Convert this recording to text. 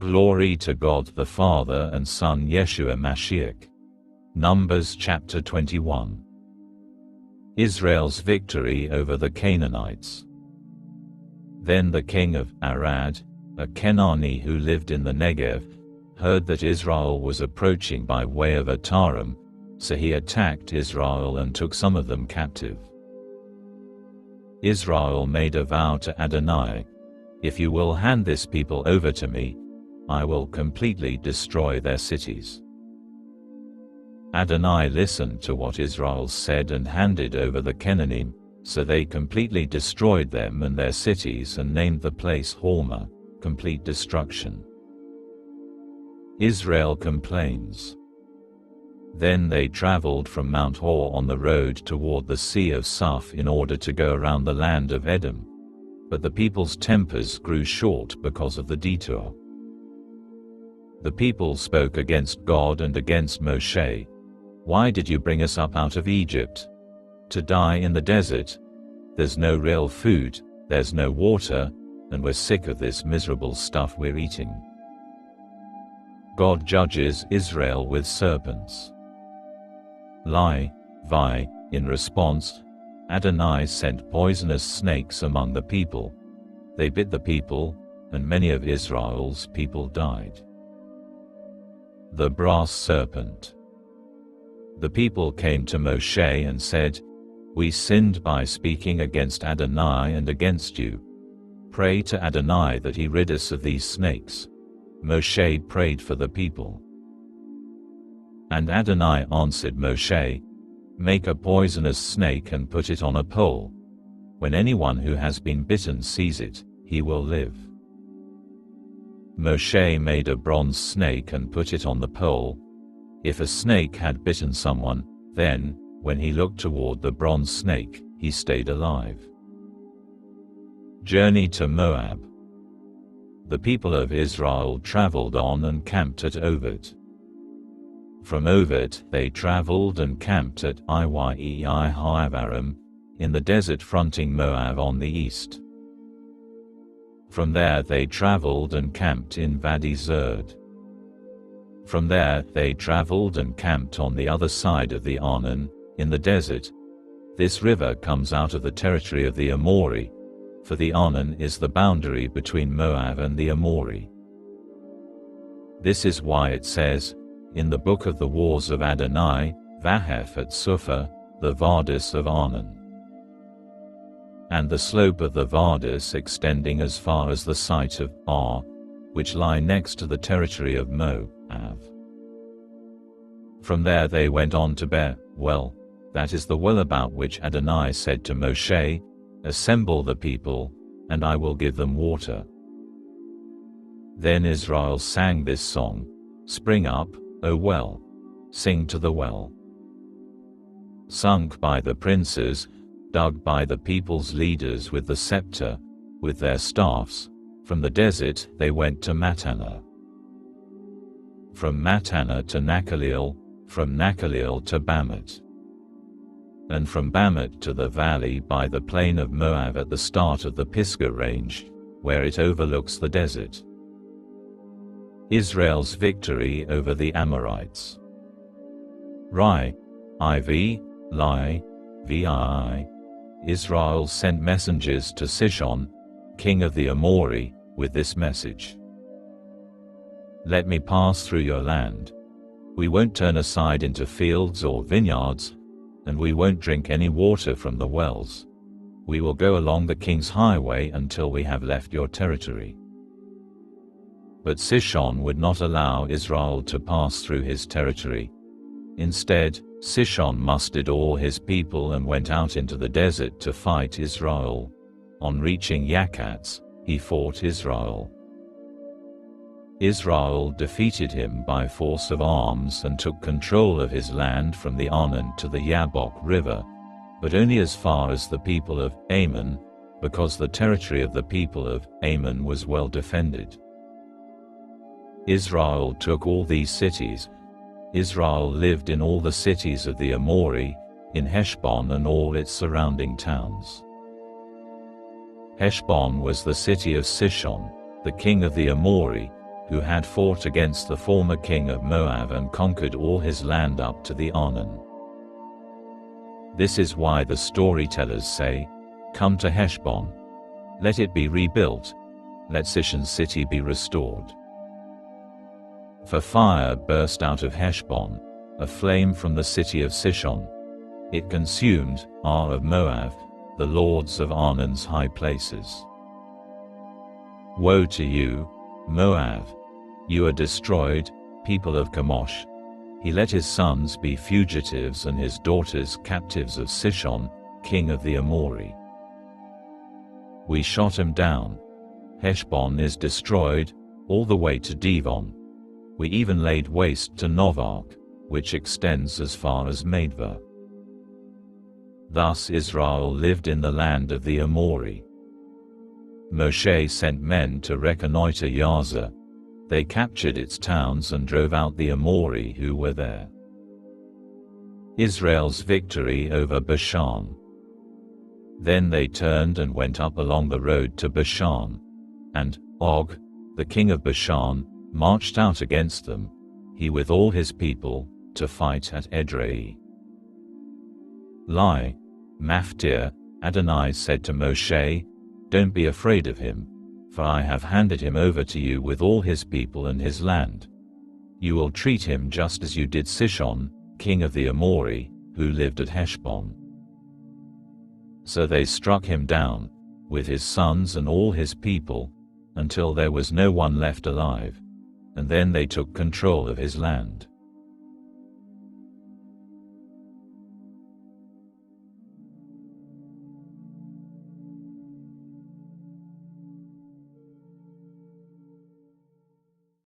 Glory to God the Father and Son Yeshua Mashiach. Numbers chapter 21. Israel's victory over the Canaanites. Then the king of Arad, a Canaanite who lived in the Negev, heard that Israel was approaching by way of Atarim, so he attacked Israel and took some of them captive. Israel made a vow to Adonai, "If you will hand this people over to me, I will completely destroy their cities." Adonai listened to what Israel said and handed over the Canaanites, so they completely destroyed them and their cities and named the place Hormah, complete destruction. Israel complains. Then they traveled from Mount Hor on the road toward the Sea of Suf in order to go around the land of Edom. But the people's tempers grew short because of the detour. The people spoke against God and against Moshe. "Why did you bring us up out of Egypt? To die in the desert? There's no real food, there's no water, and we're sick of this miserable stuff we're eating." God judges Israel with serpents. In response, Adonai sent poisonous snakes among the people. They bit the people, and many of Israel's people died. The brass serpent. The people came to Moshe and said, "We sinned by speaking against Adonai and against you. Pray to Adonai that he rid us of these snakes." Moshe prayed for the people. And Adonai answered Moshe, "Make a poisonous snake and put it on a pole. When anyone who has been bitten sees it, he will live." Moshe made a bronze snake and put it on the pole. If a snake had bitten someone, then, when he looked toward the bronze snake, he stayed alive. Journey to Moab. The people of Israel traveled on and camped at Ovet. From Ovet they traveled and camped at Iyehavarim, in the desert fronting Moab on the east. From there they traveled and camped in Vadi Zerd. From there they traveled and camped on the other side of the Arnon, in the desert. This river comes out of the territory of the Amori, for the Arnon is the boundary between Moab and the Amori. This is why it says, in the book of the wars of Adonai, Vahef at Suphah, the Vardis of Arnon. And the slope of the Vardis extending as far as the site of Ar, which lie next to the territory of Moab. From there they went on to Beer well, that is the well about which Adonai said to Moshe, "Assemble the people, and I will give them water." Then Israel sang this song, "Spring up, O well, sing to the well." Sunk by the princes, dug by the people's leaders with the scepter, with their staffs, from the desert they went to Mattanah. From Mattanah to Nachaleel, from Nachaleel to Bamot. And from Bamot to the valley by the plain of Moab at the start of the Pisgah range, where it overlooks the desert. Israel's victory over the Amorites. Israel sent messengers to Sihon, king of the Amori, with this message: "Let me pass through your land. We won't turn aside into fields or vineyards, and we won't drink any water from the wells. We will go along the king's highway until we have left your territory." But Sihon would not allow Israel to pass through his territory. Instead, Sihon mustered all his people and went out into the desert to fight Israel. On reaching Yakatz, he fought Israel. Israel defeated him by force of arms and took control of his land from the Arnon to the Yabok River, but only as far as the people of Ammon, because the territory of the people of Ammon was well defended. Israel took all these cities. Israel lived in all the cities of the Amori, in Heshbon and all its surrounding towns. Heshbon was the city of Sihon, the king of the Amori, who had fought against the former king of Moab and conquered all his land up to the Arnon. This is why the storytellers say, "Come to Heshbon. Let it be rebuilt. Let Sihon's city be restored." For fire burst out of Heshbon, a flame from the city of Sihon. It consumed Ar of Moab, the lords of Arnon's high places. Woe to you, Moab! You are destroyed, people of Chemosh. He let his sons be fugitives and his daughters captives of Sihon, king of the Amori. We shot him down. Heshbon is destroyed, all the way to Devon. We even laid waste to Novark, which extends as far as Madva. Thus Israel lived in the land of the Amori. Moshe sent men to reconnoiter Yaza. They captured its towns and drove out the Amori who were there. Israel's victory over Bashan. Then they turned and went up along the road to Bashan, and Og, the king of Bashan, marched out against them, he with all his people, to fight at Edrei. Lie, Maftir, Adonai said to Moshe, "Don't be afraid of him, for I have handed him over to you with all his people and his land. You will treat him just as you did Sihon, king of the Amori, who lived at Heshbon." So they struck him down, with his sons and all his people, until there was no one left alive, and then they took control of his land.